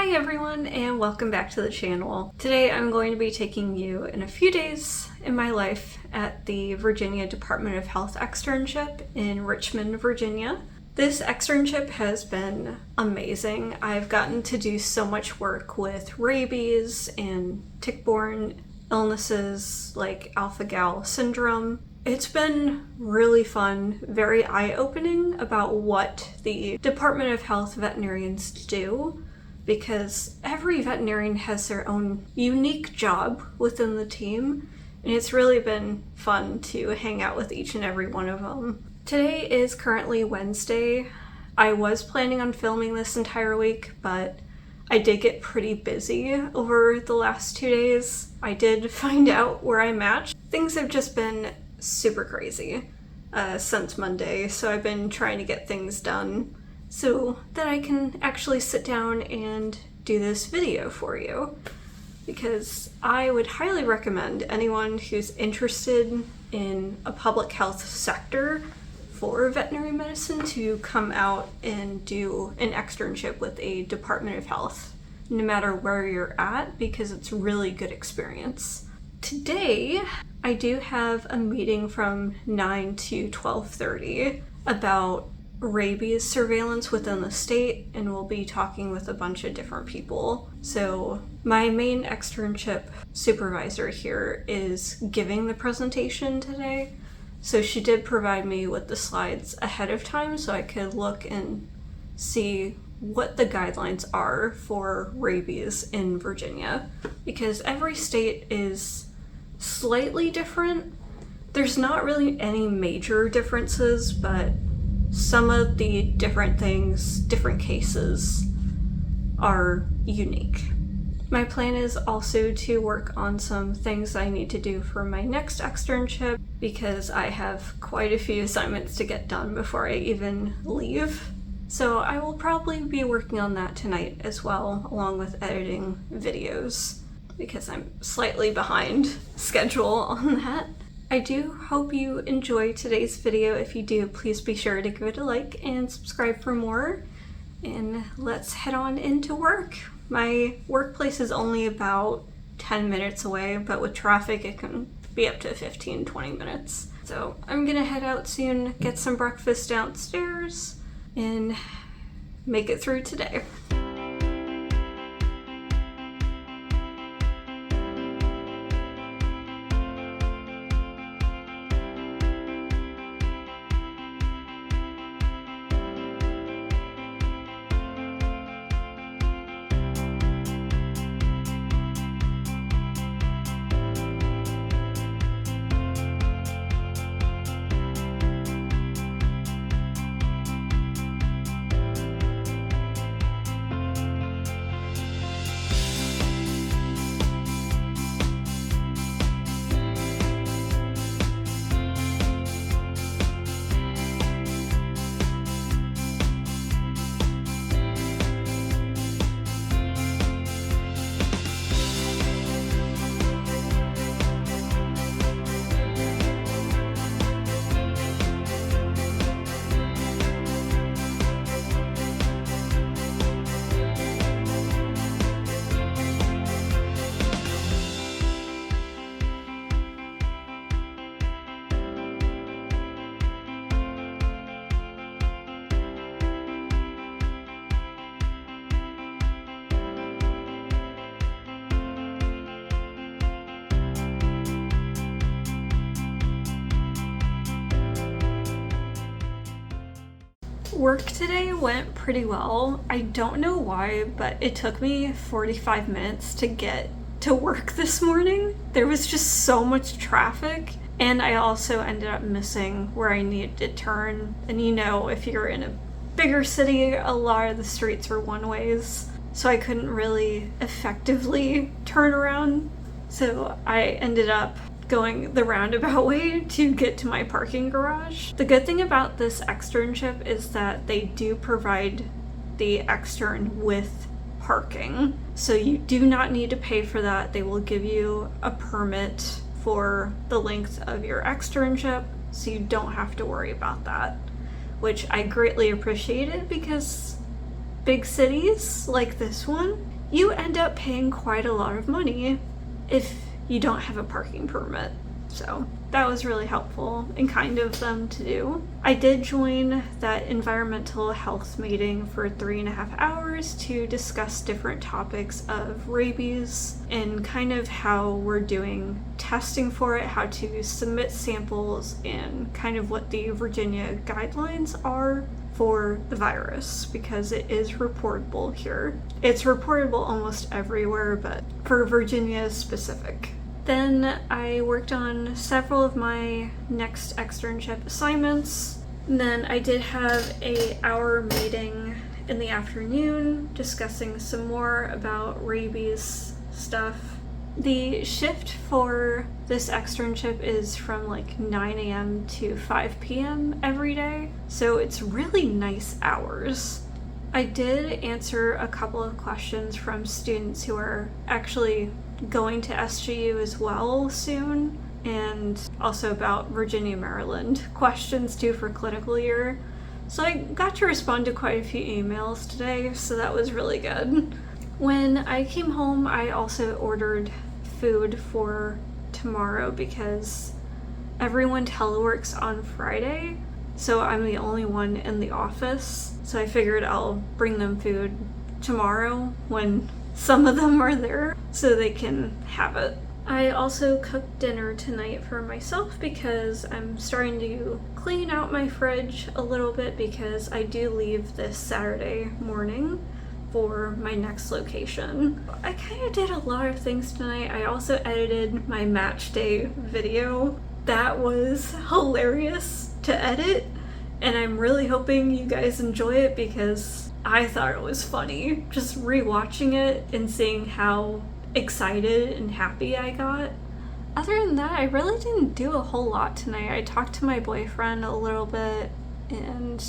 Hi everyone and welcome back to the channel. Today I'm going to be taking you in a few days in my life at the Virginia Department of Health externship in Richmond, Virginia. This externship has been amazing. I've gotten to do so much work with rabies and tick-borne illnesses like alpha-gal syndrome. It's been really fun, very eye-opening about what the Department of Health veterinarians do, because every veterinarian has their own unique job within the team, and it's really been fun to hang out with each and every one of them. Today is currently Wednesday. I was planning on filming this entire week, but I did get pretty busy over the last 2 days. I did find out where I matched. Things have just been super crazy since Monday, so I've been trying to get things done so that I can actually sit down and do this video for you, because I would highly recommend anyone who's interested in a public health sector for veterinary medicine to come out and do an externship with a Department of Health, no matter where you're at, because it's a really good experience. Today, I do have a meeting from 9 to 12:30 about rabies surveillance within the state, and we'll be talking with a bunch of different people. So my main externship supervisor here is giving the presentation today, so she did provide me with the slides ahead of time so I could look and see what the guidelines are for rabies in Virginia, because every state is slightly different. There's not really any major differences, but some of the different things, different cases, are unique. My plan is also to work on some things I need to do for my next externship, because I have quite a few assignments to get done before I even leave. So I will probably be working on that tonight as well, along with editing videos, because I'm slightly behind schedule on that. I do hope you enjoy today's video. If you do, please be sure to give it a like and subscribe for more. And let's head on into work. My workplace is only about 10 minutes away, but with traffic it can be up to 15-20 minutes. So I'm gonna head out soon, get some breakfast downstairs, and make it through today. Work today went pretty well. I don't know why, but it took me 45 minutes to get to work this morning. There was just so much traffic, and I also ended up missing where I needed to turn. And you know, if you're in a bigger city, a lot of the streets are one-ways, so I couldn't really effectively turn around. So I ended up going the roundabout way to get to my parking garage. The good thing about this externship is that they do provide the extern with parking, so you do not need to pay for that. They will give you a permit for the length of your externship, so you don't have to worry about that, which I greatly appreciated, because big cities like this one, you end up paying quite a lot of money if you don't have a parking permit. So that was really helpful and kind of them to do. I did join that environmental health meeting for 3.5 hours to discuss different topics of rabies and kind of how we're doing testing for it, how to submit samples, and kind of what the Virginia guidelines are for the virus, because it is reportable here. It's reportable almost everywhere, but for Virginia specific. Then I worked on several of my next externship assignments. And then I did have an hour meeting in the afternoon discussing some more about rabies stuff. The shift for this externship is from like 9 a.m. to 5 p.m. every day, so it's really nice hours. I did answer a couple of questions from students who are actually going to SGU as well soon, and also about Virginia, Maryland questions too for clinical year. So I got to respond to quite a few emails today, so that was really good. When I came home, I also ordered food for tomorrow because everyone teleworks on Friday, so I'm the only one in the office. So I figured I'll bring them food tomorrow when some of them are there so they can have it. I also cooked dinner tonight for myself because I'm starting to clean out my fridge a little bit because I do leave this Saturday morning for my next location. I kind of did a lot of things tonight. I also edited my match day video. That was hilarious to edit, and I'm really hoping you guys enjoy it because I thought it was funny just rewatching it and seeing how excited and happy I got. Other than that, I really didn't do a whole lot tonight. I talked to my boyfriend a little bit, and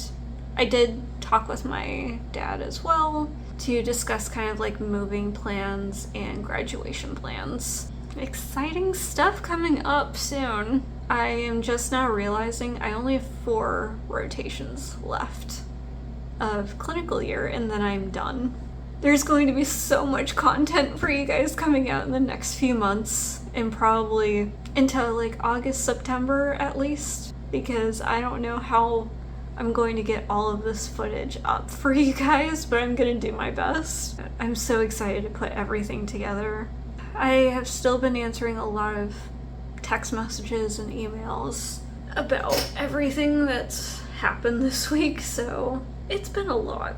I did talk with my dad as well to discuss kind of like moving plans and graduation plans. Exciting stuff coming up soon. I am just now realizing I only have 4 rotations left of clinical year and then I'm done. There's going to be so much content for you guys coming out in the next few months, and probably until like August, September at least, because I don't know how I'm going to get all of this footage up for you guys, but I'm gonna do my best. I'm so excited to put everything together. I have still been answering a lot of text messages and emails about everything that's happened this week, so it's been a lot.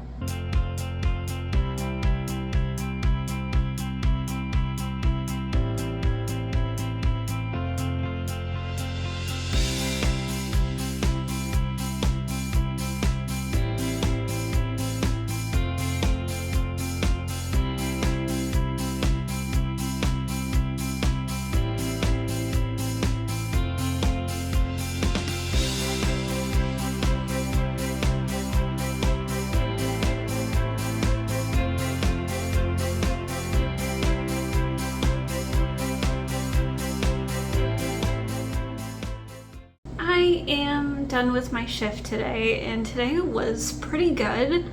I am done with my shift today, and today was pretty good.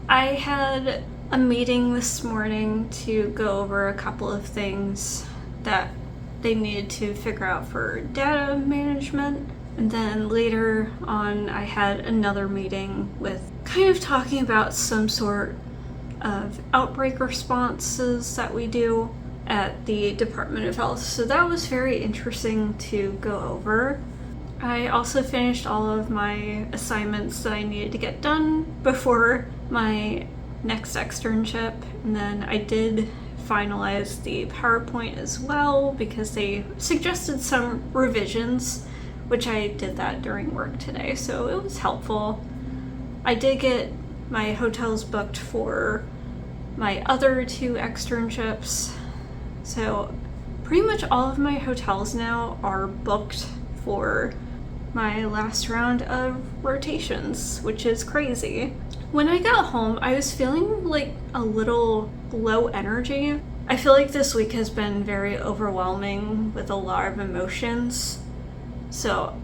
I had a meeting this morning to go over a couple of things that they needed to figure out for data management, and then later on I had another meeting with kind of talking about some sort of outbreak responses that we do at the Department of Health, so that was very interesting to go over. I also finished all of my assignments that I needed to get done before my next externship, and then I did finalize the PowerPoint as well because they suggested some revisions, which I did that during work today, so it was helpful. I did get my hotels booked for my other 2 externships, so pretty much all of my hotels now are booked for my last round of rotations, which is crazy. When I got home, I was feeling like a little low energy. I feel like this week has been very overwhelming with a lot of emotions. So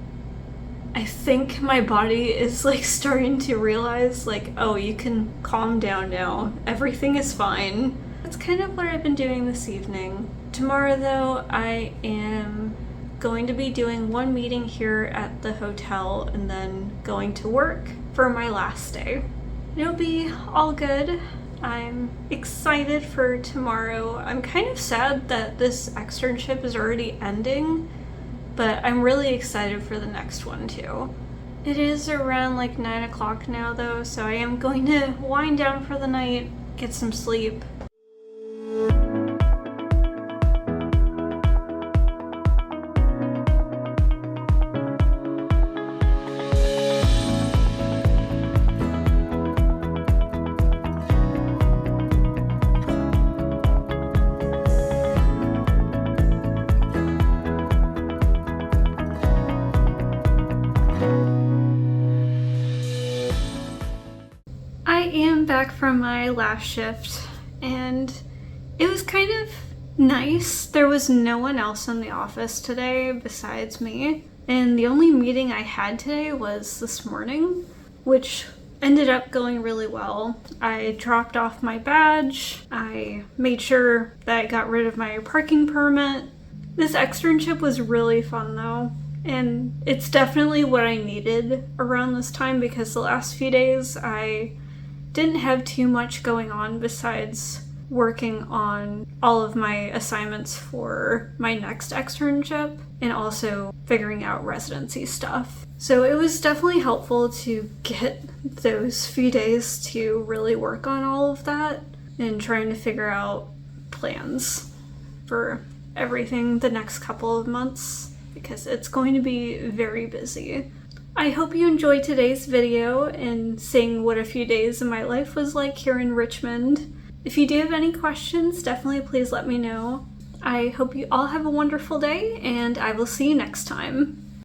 I think my body is like starting to realize like, oh, you can calm down now. Everything is fine. That's kind of what I've been doing this evening. Tomorrow though, I am going to be doing one meeting here at the hotel and then going to work for my last day. It'll be all good. I'm excited for tomorrow. I'm kind of sad that this externship is already ending, but I'm really excited for the next one too. It is around like 9 o'clock now though, so I am going to wind down for the night, get some sleep. I am back from my last shift and it was kind of nice. There was no one else in the office today besides me, and the only meeting I had today was this morning, which ended up going really well. I dropped off my badge, I made sure that I got rid of my parking permit. This externship was really fun though, and it's definitely what I needed around this time because the last few days I didn't have too much going on besides working on all of my assignments for my next externship and also figuring out residency stuff. So it was definitely helpful to get those few days to really work on all of that and trying to figure out plans for everything the next couple of months because it's going to be very busy. I hope you enjoyed today's video and seeing what a few days in my life was like here in Richmond. If you do have any questions, definitely please let me know. I hope you all have a wonderful day, and I will see you next time.